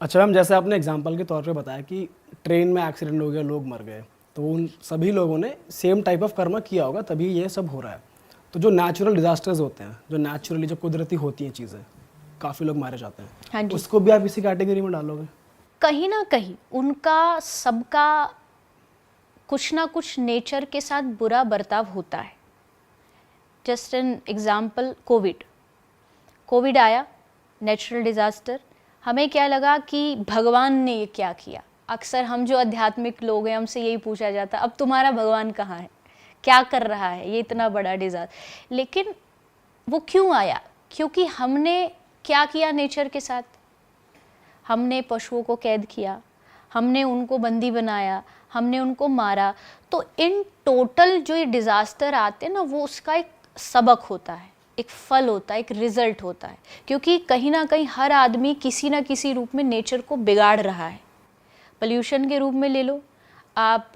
अच्छा मैम, जैसे आपने एग्जांपल के तौर पे बताया कि ट्रेन में एक्सीडेंट हो गया, लोग मर गए, तो उन सभी लोगों ने सेम टाइप ऑफ कर्म किया होगा, तभी ये सब हो रहा है। तो जो नेचुरल डिजास्टर्स होते हैं, जो नेचुरली जो कुदरती होती हैं चीज़ें, काफ़ी लोग मारे जाते हैं, हाँ जी, उसको भी आप इसी कैटेगरी में डालोगे? कहीं ना कहीं उनका सबका कुछ ना कुछ नेचर के साथ बुरा बर्ताव होता है। जस्ट एन एग्जाम्पल, कोविड आया, नेचुरल डिज़ास्टर। हमें क्या लगा कि भगवान ने ये क्या किया। अक्सर हम जो आध्यात्मिक लोग हैं, हमसे यही पूछा जाता, अब तुम्हारा भगवान कहाँ है, क्या कर रहा है, ये इतना बड़ा डिज़ास्टर। लेकिन वो क्यों आया? क्योंकि हमने क्या किया नेचर के साथ? हमने पशुओं को कैद किया, हमने उनको बंदी बनाया, हमने उनको मारा। तो इन टोटल जो ये डिज़ास्टर आते हैं ना, वो उसका एक सबक होता है, एक फल होता है, एक रिजल्ट होता है। क्योंकि कहीं ना कहीं हर आदमी किसी ना किसी रूप में नेचर को बिगाड़ रहा है। पोल्यूशन के रूप में ले लो आप,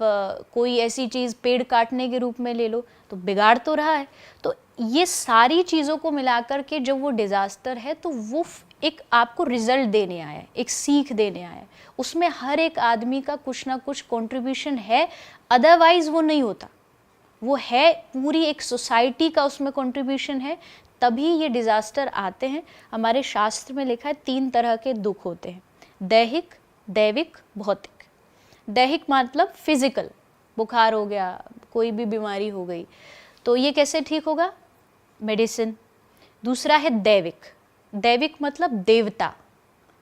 कोई ऐसी चीज़ पेड़ काटने के रूप में ले लो, तो बिगाड़ तो रहा है। तो ये सारी चीज़ों को मिलाकर के जब वो डिज़ास्टर है, तो वो एक आपको रिजल्ट देने आया है, एक सीख देने आया है। उसमें हर एक आदमी का कुछ ना कुछ कंट्रीब्यूशन है, अदरवाइज वो नहीं होता। वो है पूरी एक सोसाइटी का उसमें कंट्रीब्यूशन है, तभी ये डिज़ास्टर आते हैं। हमारे शास्त्र में लिखा है 3 तरह के दुख होते हैं, दैहिक, दैविक, भौतिक। दैहिक मतलब फिजिकल, बुखार हो गया, कोई भी बीमारी हो गई, तो ये कैसे ठीक होगा? मेडिसिन। दूसरा है दैविक। दैविक मतलब देवता,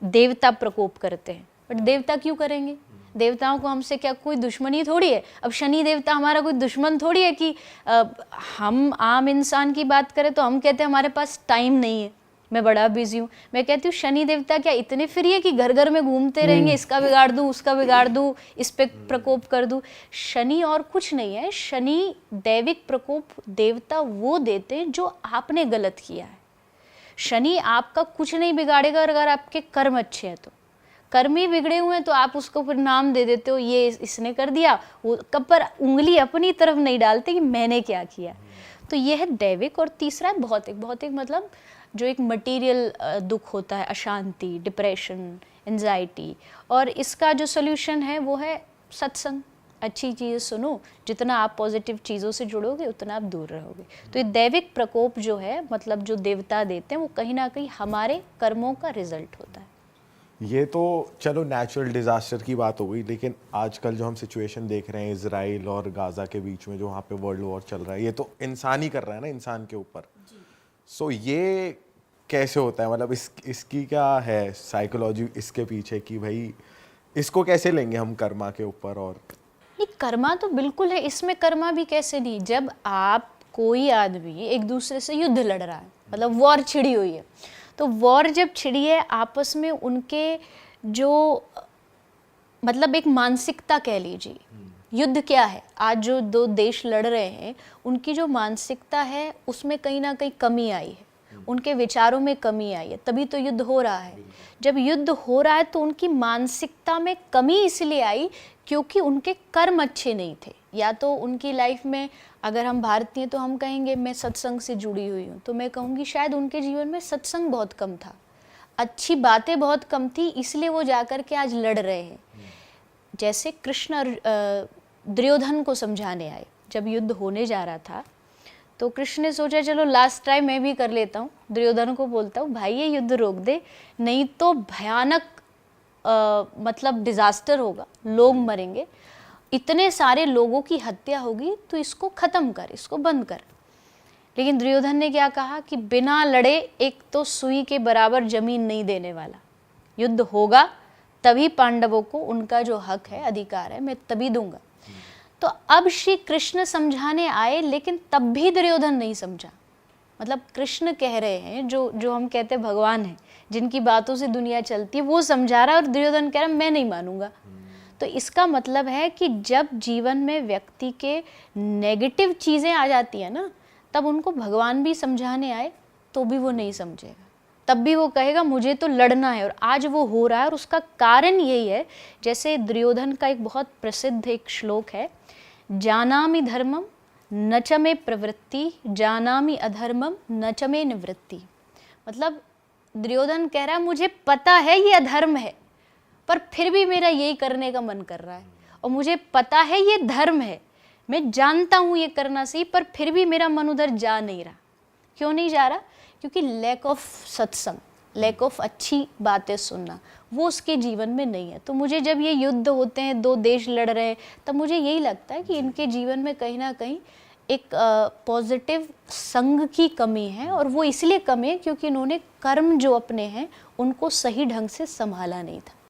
देवता प्रकोप करते हैं। बट देवता क्यों करेंगे? देवताओं को हमसे क्या कोई दुश्मनी थोड़ी है। अब शनि देवता हमारा कोई दुश्मन थोड़ी है कि हम आम इंसान की बात करें तो हम कहते हैं हमारे पास टाइम नहीं है, मैं बड़ा बिजी हूँ। मैं कहती हूँ शनि देवता क्या इतने फ्री है कि घर घर में घूमते रहेंगे, इसका बिगाड़ दूँ, उसका बिगाड़ दूँ, इस पे प्रकोप कर दूँ? शनि और कुछ नहीं है। शनि दैविक प्रकोप देवता वो देते हैं जो आपने गलत किया है। शनि आपका कुछ नहीं बिगाड़ेगा अगर आपके कर्म अच्छे हैं तो। कर्म ही बिगड़े हुए हैं तो आप उसको फिर नाम दे देते हो, ये इसने कर दिया, वो कब पर उंगली अपनी तरफ नहीं डालते कि मैंने क्या किया। तो ये है दैविक। और तीसरा है भौतिक। भौतिक मतलब जो एक मटेरियल दुख होता है, अशांति, डिप्रेशन, एंजाइटी। और इसका जो सोल्यूशन है वो है सत्संग। अच्छी चीज़ सुनो, जितना आप पॉजिटिव चीज़ों से जुड़ोगे उतना आप दूर रहोगे। तो ये दैविक प्रकोप जो है, मतलब जो देवता देते हैं, वो कहीं ना कहीं हमारे कर्मों का रिजल्ट होता है। ये तो चलो नेचुरल डिज़ास्टर की बात हो गई, लेकिन आजकल जो हम सिचुएशन देख रहे हैं इजराइल और गाज़ा के बीच में, जो वहाँ पे वर्ल्ड वॉर चल रहा है, ये तो इंसान ही कर रहा है ना, इंसान के ऊपर। सो ये कैसे होता है? मतलब इसकी क्या है साइकोलॉजी इसके पीछे कि भाई इसको कैसे लेंगे हम कर्मा के ऊपर? और नहीं, कर्मा तो बिल्कुल है, इसमें कर्मा भी कैसे नहीं। जब आप कोई आदमी एक दूसरे से युद्ध लड़ रहा है, मतलब वॉर छिड़ी हुई है, तो वॉर जब छिड़ी है आपस में, उनके जो मतलब एक मानसिकता कह लीजिए, युद्ध क्या है, आज जो 2 देश लड़ रहे हैं उनकी जो मानसिकता है उसमें कहीं ना कहीं कमी आई है, उनके विचारों में कमी आई है, तभी तो युद्ध हो रहा है। जब युद्ध हो रहा है तो उनकी मानसिकता में कमी इसलिए आई क्योंकि उनके कर्म अच्छे नहीं थे। या तो उनकी लाइफ में, अगर हम भारतीय तो हम कहेंगे मैं सत्संग से जुड़ी हुई हूँ, तो मैं कहूँगी शायद उनके जीवन में सत्संग बहुत कम था, अच्छी बातें बहुत कम थी, इसलिए वो जाकर के आज लड़ रहे हैं। जैसे कृष्ण दुर्योधन को समझाने आए, जब युद्ध होने जा रहा था तो कृष्ण ने सोचा चलो लास्ट टाइम मैं भी कर लेता हूँ। दुर्योधन को बोलता हूँ भाई ये युद्ध रोक दे, नहीं तो भयानक मतलब डिजास्टर होगा, लोग मरेंगे, इतने सारे लोगों की हत्या होगी, तो इसको खत्म कर, इसको बंद कर। लेकिन दुर्योधन ने क्या कहा कि बिना लड़े एक तो सुई के बराबर जमीन नहीं देने वाला, युद्ध होगा तभी पांडवों को उनका जो हक है, अधिकार है, मैं तभी दूंगा। तो अब श्री कृष्ण समझाने आए, लेकिन तब भी दुर्योधन नहीं समझा। मतलब कृष्ण कह रहे हैं, जो हम कहते हैं भगवान है, जिनकी बातों से दुनिया चलती है, वो समझा रहा है और दुर्योधन कह रहा है मैं नहीं मानूंगा। तो इसका मतलब है कि जब जीवन में व्यक्ति के नेगेटिव चीज़ें आ जाती हैं ना, तब उनको भगवान भी समझाने आए तो भी वो नहीं समझेगा, तब भी वो कहेगा मुझे तो लड़ना है। और आज वो हो रहा है, और उसका कारण यही है, जैसे दुर्योधन का एक बहुत प्रसिद्ध एक श्लोक है, जानामि धर्मम न च मे प्रवृत्ति, जानामि अधर्मम न च मे निवृत्ति। मतलब दुर्योधन कह रहा है मुझे पता है ये अधर्म है, पर फिर भी मेरा यही करने का मन कर रहा है, और मुझे पता है ये धर्म है, मैं जानता हूँ ये करना सही, पर फिर भी मेरा मन उधर जा नहीं रहा। क्यों नहीं जा रहा? क्योंकि लैक ऑफ सत्संग, लैक ऑफ अच्छी बातें सुनना, वो उसके जीवन में नहीं है। तो मुझे जब ये युद्ध होते हैं, दो देश लड़ रहे हैं, तब मुझे यही लगता है कि इनके जीवन में कहीं ना कहीं एक पॉजिटिव संग की कमी है, और वो इसलिए कमी है क्योंकि इन्होंने कर्म जो अपने हैं उनको सही ढंग से संभाला नहीं था।